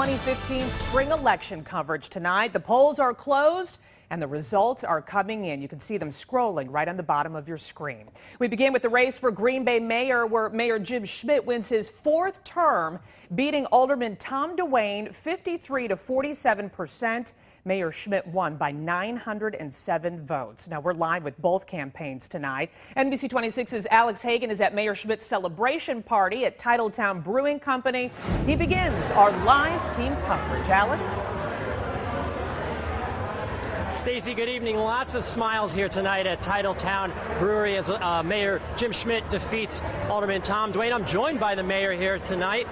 2015 spring election coverage tonight. The polls are closed and the results are coming in. You can see them scrolling right on the bottom of your screen. We begin with the race for Green Bay mayor, where Mayor Jim Schmitt wins his fourth term, beating Alderman Tom Wane 53 to 47%. Mayor Schmitt won by 907 votes. Now we're live with both campaigns tonight. NBC 26's Alex Hagan is at Mayor Schmitt's celebration party at Titletown Brewing Company. He begins our live team coverage. Alex? Stacy, good evening. Lots of smiles here tonight at Titletown Brewery as Mayor Jim Schmitt defeats Alderman Tom Wane. I'm joined by the mayor here tonight.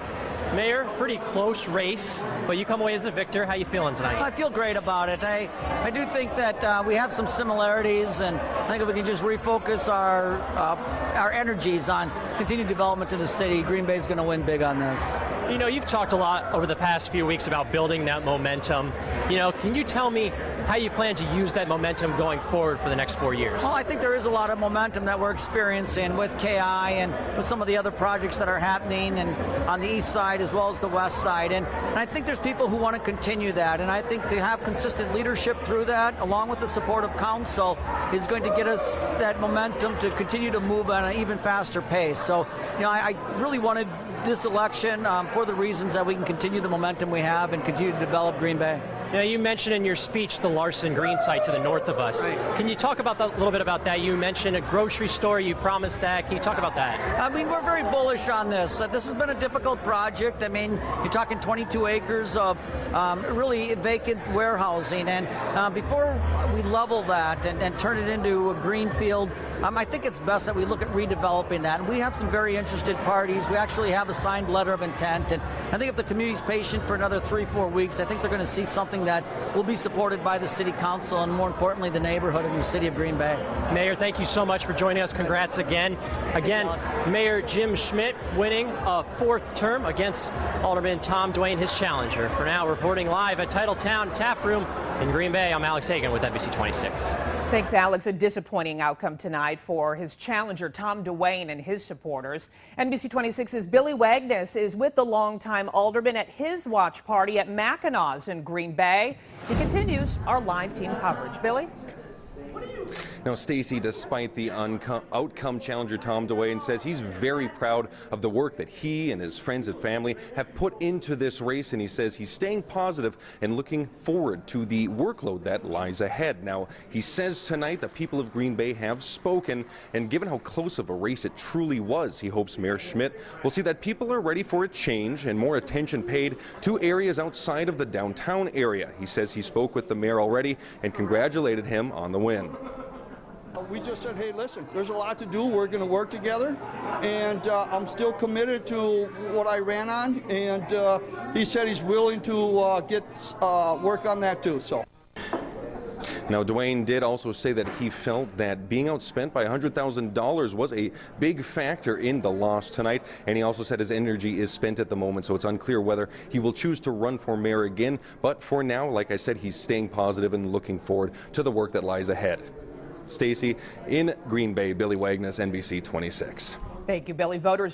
Mayor, pretty close race, but you come away as the victor. How you feeling tonight? I feel great about it. I do think that we have some similarities, and I think if we can just refocus our energies on continued development in the city, Green Bay is going to win big on this. You know, you've talked a lot over the past few weeks about building that momentum. You know, can you tell me how you plan to use that momentum going forward for the next 4 years? Well, I think there is a lot of momentum that we're experiencing with KI and with some of the other projects that are happening and on the east side as well as the west side. And I think there's people who want to continue that. And I think to have consistent leadership through that, along with the support of council, is going to get us that momentum to continue to move at an even faster pace. So, you know, I really wanted this election for the reasons that we can continue the momentum we have and continue to develop Green Bay. Now, you mentioned in your speech the Larson Green site to the north of us. Right. Can you talk about that, a little bit about that? You mentioned a grocery store. You promised that. Can you talk about that? I mean, we're very bullish on this. This has been a difficult project. I mean, you're talking 22 acres of really vacant warehousing. And before we level that and turn it into a green field, I think it's best that we look at redeveloping that. And we have some very interested parties. We actually have a signed letter of intent. And I think if the community's patient for another 3-4 weeks, I think they're going to see something that will be supported by the city council and, more importantly, the neighborhood in the city of Green Bay. Mayor, thank you so much for joining us. Congrats again. Mayor Jim Schmitt winning a fourth term against Alderman Tom Wane, his challenger. For now, reporting live at Titletown Tap Room in Green Bay, I'm Alex Hagan with NBC 26. Thanks, Alex. A disappointing outcome tonight for his challenger, Tom Wane, and his supporters. NBC 26's Billy Wane is with the longtime alderman at his watch party at Mackinaw's in Green Bay. He continues our live team coverage. Billy? Now, Stacy, despite the outcome, challenger Tom Wane says he's very proud of the work that he and his friends and family have put into this race, and he says he's staying positive and looking forward to the workload that lies ahead. Now, he says tonight the people of Green Bay have spoken, and given how close of a race it truly was, he hopes Mayor Schmitt will see that people are ready for a change and more attention paid to areas outside of the downtown area. He says he spoke with the mayor already and congratulated him on the win. We just said, hey, listen, there's a lot to do. We're going to work together, and I'm still committed to what I ran on, and he said he's willing to get work on that too. So. Now, Wane did also say that he felt that being outspent by $100,000 was a big factor in the loss tonight, and he also said his energy is spent at the moment, so it's unclear whether he will choose to run for mayor again. But for now, like I said, he's staying positive and looking forward to the work that lies ahead. Stacy, in Green Bay, Billy Wane, NBC 26. Thank you, Billy. Voters